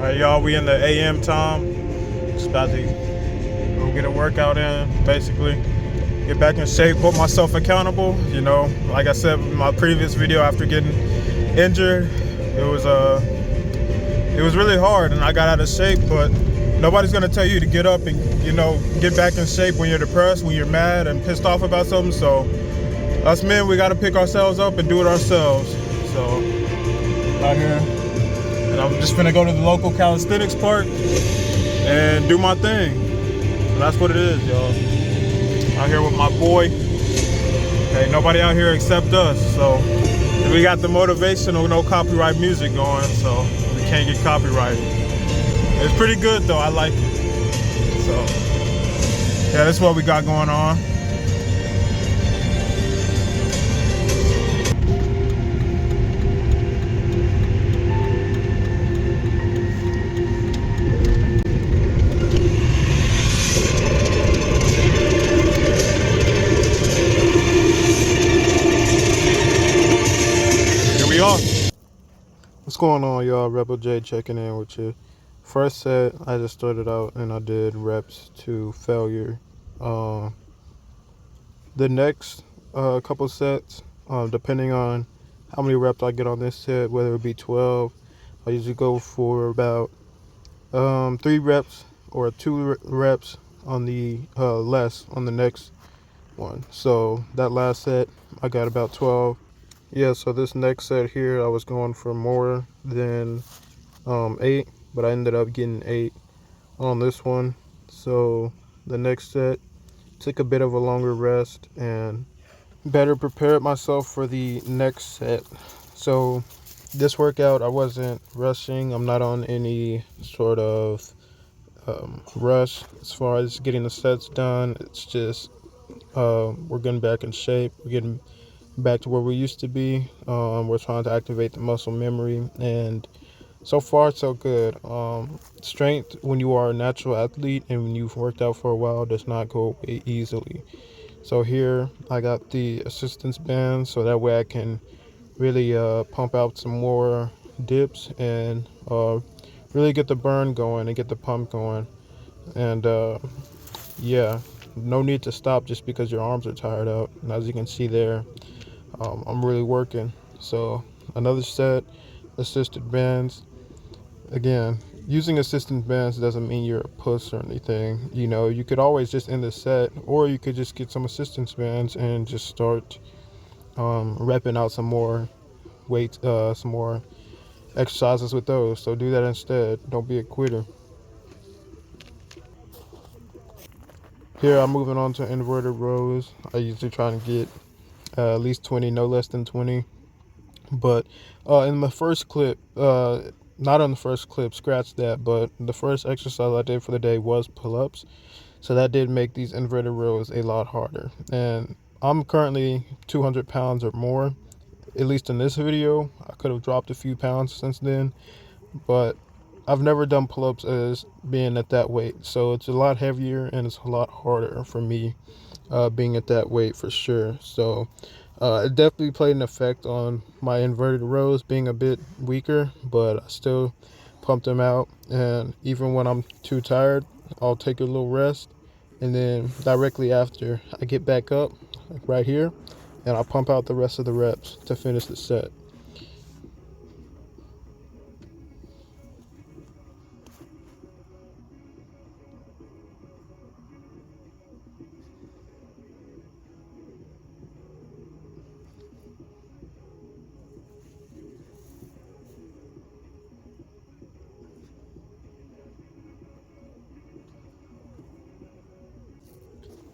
Alright, y'all, we in the AM time. Just about to go get a workout in, basically. Get back in shape, hold myself accountable. You know, like I said in my previous video, after getting injured, it was really hard and I got out of shape, but nobody's gonna tell you to get up and, get back in shape when you're depressed, when you're mad and pissed off about something. So us men, we gotta pick ourselves up and do it ourselves. So out here, and I'm just gonna go to the local calisthenics park and do my thing. So that's what it is, y'all. Out here with my boy. Hey, nobody out here except us. So we got the motivational, no copyright music going, so we can't get copyrighted. It's pretty good though, I like it. So yeah, that's what we got going on. Here we are. What's going on, y'all? Rebel J checking in with you. First set, I just started out and I did reps to failure. The next couple sets, depending on how many reps I get on this set, whether it be 12, I usually go for about 3 reps or 2 reps on the less on the next one. So that last set, I got about 12. Yeah, so this next set here, I was going for more than 8, but I ended up getting 8 on this one. So the next set, took a bit of a longer rest and better prepared myself for the next set. So this workout, I wasn't rushing. I'm not on any sort of rush as far as getting the sets done. It's just we're getting back in shape. We're getting back to where we used to be. We're trying to activate the muscle memory, and so far so good. Strength, when you are a natural athlete and when you've worked out for a while, does not go away easily. So here I got the assistance band, so that way I can really pump out some more dips and really get the burn going and get the pump going. And yeah, no need to stop just because your arms are tired out. And as you can see there, I'm really working. So another set, assisted bands. Again, using assistant bands doesn't mean you're a puss or anything. You know, you could always just end the set, or you could just get some assistance bands and just start repping out some more weight, some more exercises with those. So do that instead. Don't be a quitter. Here I'm moving on to inverted rows. I usually try to get at least 20, no less than 20. But in the first clip, not on the first clip, scratch that, but the first exercise I did for the day was pull-ups. So that did make these inverted rows a lot harder. And I'm currently 200 pounds or more, at least in this video. I could have dropped a few pounds since then, but I've never done pull-ups as being at that weight. So it's a lot heavier and it's a lot harder for me being at that weight for sure. So it definitely played an effect on my inverted rows being a bit weaker, but I still pumped them out. And even when I'm too tired, I'll take a little rest. And then directly after, I get back up, like right here, and I'll pump out the rest of the reps to finish the set.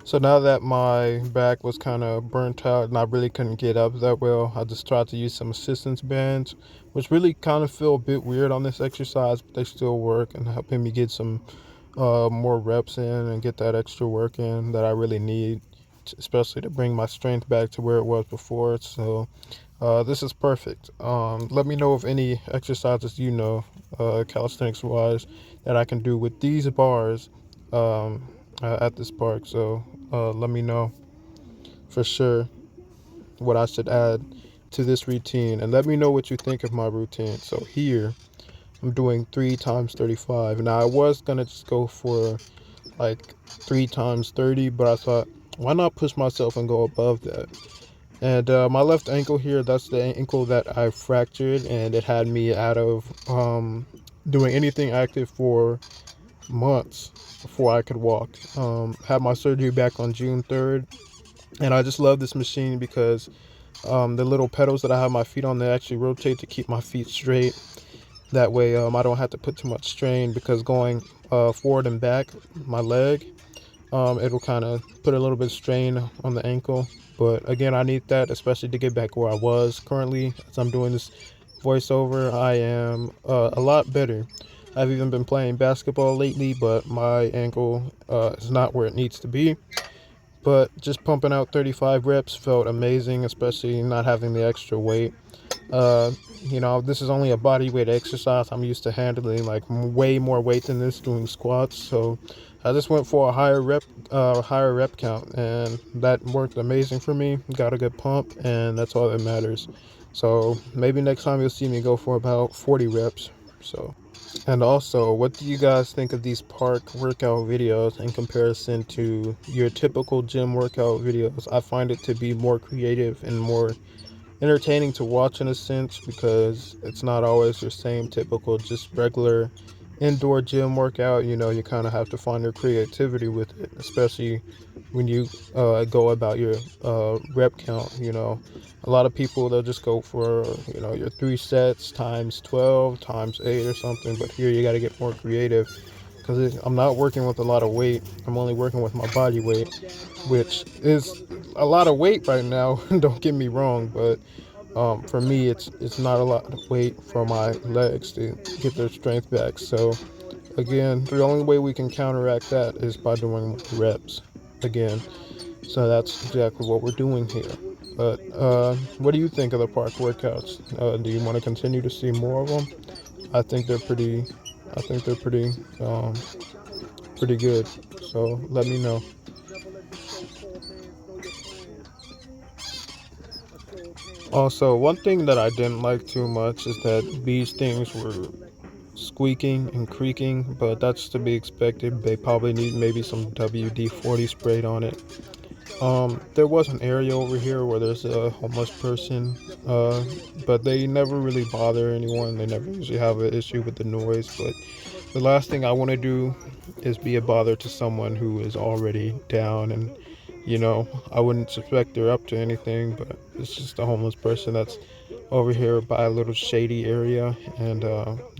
So now that my back was kind of burnt out and I really couldn't get up that well, I just tried to use some assistance bands, which really kind of feel a bit weird on this exercise, but they still work and helping me get some more reps in and get that extra work in that I really need, especially to bring my strength back to where it was before. So this is perfect. Let me know of any exercises calisthenics wise, that I can do with these bars at this park. So let me know for sure what I should add to this routine, and let me know what you think of my routine. So here I'm doing 3 times 35. Now I was gonna just go for like 3 times 30, but I thought, why not push myself and go above that? And my left ankle here, that's the ankle that I fractured, and it had me out of doing anything active for months before I could walk. Had my surgery back on June 3rd, and I just love this machine because the little pedals that I have my feet on, they actually rotate to keep my feet straight. That way, I don't have to put too much strain, because going forward and back, my leg, it'll kind of put a little bit of strain on the ankle. But again, I need that, especially to get back where I was currently. As I'm doing this voiceover, I am a lot better. I've even been playing basketball lately, but my ankle is not where it needs to be. But just pumping out 35 reps felt amazing, especially not having the extra weight. Uh, this is only a body weight exercise. I'm used to handling like way more weight than this doing squats. So I just went for a higher rep count, and that worked amazing for me. Got a good pump, and that's all that matters. So maybe next time you'll see me go for about 40 reps. So. And also, what do you guys think of these park workout videos in comparison to your typical gym workout videos? I find it to be more creative and more entertaining to watch in a sense, because it's not always your same typical just regular indoor gym workout. You kind of have to find your creativity with it, especially when you go about your rep count. A lot of people, they'll just go for your 3 sets times 12 times 8 or something, but here you got to get more creative, because I'm not working with a lot of weight. I'm only working with my body weight, which is a lot of weight right now. Don't get me wrong, but for me, it's not a lot of weight for my legs to get their strength back. So again, the only way we can counteract that is by doing reps again. So that's exactly what we're doing here. But what do you think of the park workouts? Do you want to continue to see more of them? I think they're pretty. I think they're pretty good. So let me know. Also, one thing that I didn't like too much is that these things were squeaking and creaking, but that's to be expected. They probably need maybe some WD-40 sprayed on it. There was an area over here where there's a homeless person, uh, but they never really bother anyone. They never usually have an issue with the noise. But the last thing I want to do is be a bother to someone who is already down, and I wouldn't suspect they're up to anything, but it's just a homeless person that's over here by a little shady area, and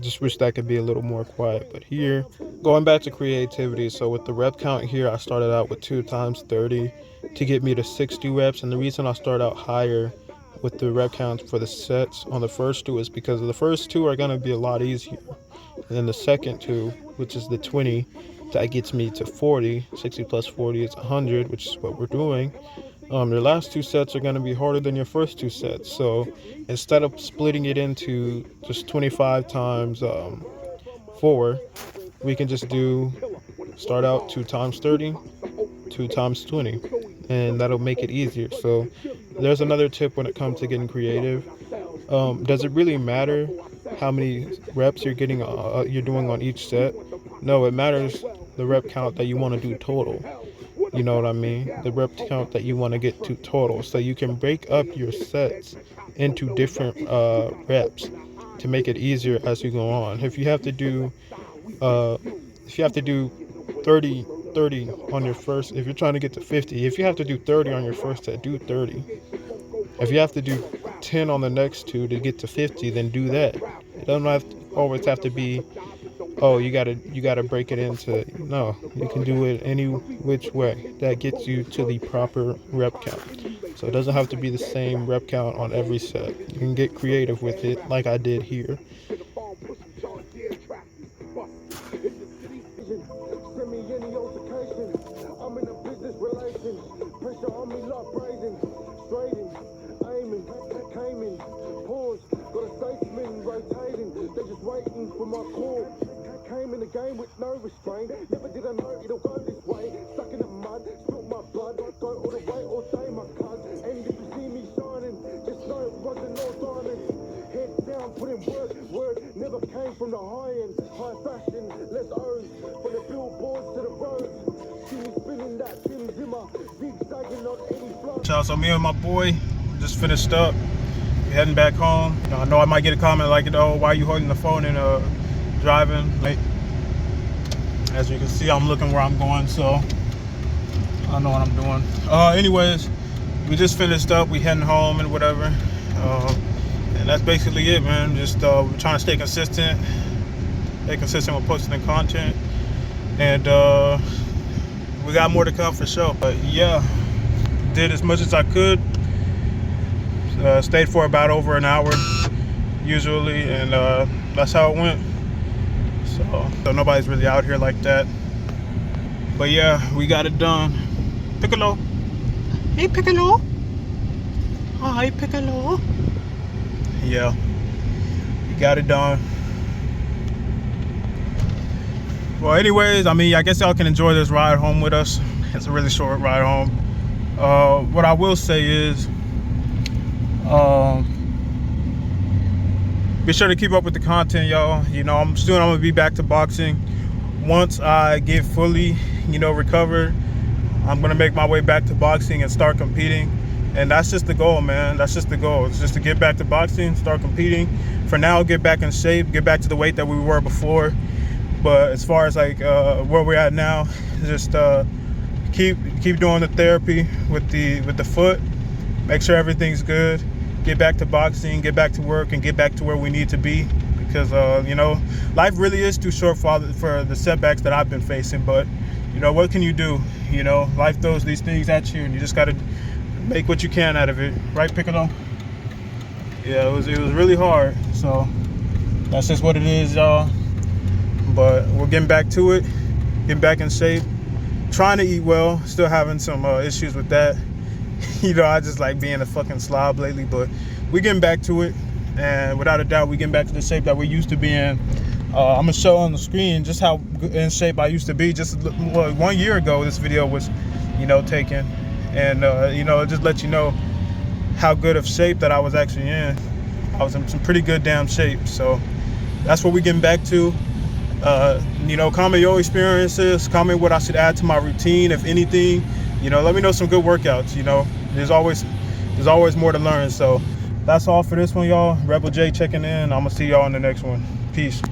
just wish that could be a little more quiet. But here, going back to creativity, so with the rep count here, I started out with 2 times 30 to get me to 60 reps, and the reason I start out higher with the rep counts for the sets on the first two is because the first two are going to be a lot easier, and then the second two, which is the 20, that gets me to 40. 60 plus 40 is 100, which is what we're doing. Your last 2 sets are going to be harder than your first 2 sets. So instead of splitting it into just 25 times 4, we can just start out 2 times 30, 2 times 20, and that'll make it easier. So there's another tip when it comes to getting creative. Does it really matter how many reps you're doing on each set? No, it matters the rep count that you want to do total. You know what I mean? The rep count that you want to get to total. So you can break up your sets into different reps to make it easier as you go on. Uh, if you have to do 30, 30 on your first, if you're trying to get to 50, if you have to do 30 on your first set, do 30. If you have to do 10 on the next two to get to 50, then do that. It doesn't always have to be, oh, you gotta break it into. No, you can do it any which way that gets you to the proper rep count. So it doesn't have to be the same rep count on every set. You can get creative with it, like I did here. Came in the game with no restraint. Never did I know it'll go this way. Stuck in the mud, spilt my blood. Go all the way all day, my cuz. And if you see me shining, just know it wasn't no diamond. Head down, put in work. Word never came from on the high end, high fashion, less O's, from the billboards to the roads. See me spinning that Tim Zimmer, zigzagging on any flow. So me and my boy just finished up. We're heading back home. I know I might get a comment like, "Oh, why are you holding the phone and driving?" Like, as you can see, I'm looking where I'm going, so I know what I'm doing. Anyways, we just finished up. We heading home and whatever. And that's basically it, man. Just we're trying to stay consistent with posting the content, and we got more to come for sure. But yeah, did as much as I could. Stayed for about over an hour usually, and that's how it went. So nobody's really out here like that. But yeah, we got it done. Piccolo. Hey, Piccolo. Hi, Piccolo. Yeah, we got it done. Well, anyways, I mean, I guess y'all can enjoy this ride home with us. It's a really short ride home. What I will say is, be sure to keep up with the content, y'all. You know, I'm gonna be back to boxing. Once I get fully, recovered, I'm gonna make my way back to boxing and start competing. And that's just the goal, man. That's just the goal. It's just to get back to boxing, start competing. For now, get back in shape, get back to the weight that we were before. But as far as like where we're at now, just keep doing the therapy with the foot. Make sure everything's good. Get back to boxing, get back to work, and get back to where we need to be. Because life really is too short for the setbacks that I've been facing. But what can you do? Life throws these things at you, and you just gotta make what you can out of it, right, Piccolo? Yeah, it was really hard. So that's just what it is, y'all. But we're getting back to it, getting back in shape, trying to eat well. Still having some issues with that. I just like being a fucking slob lately, but we're getting back to it, and without a doubt, we're getting back to the shape that we used to be in. I'm gonna show on the screen just how in shape I used to be. Just 1 year ago, this video was, taken, and it just lets you know how good of shape that I was actually in. I was in some pretty good damn shape. So that's what we're getting back to. Comment your experiences, comment what I should add to my routine, if anything. Let me know some good workouts. There's always more to learn. So that's all for this one, y'all. Rebel J checking in. I'm gonna see y'all in the next one. Peace.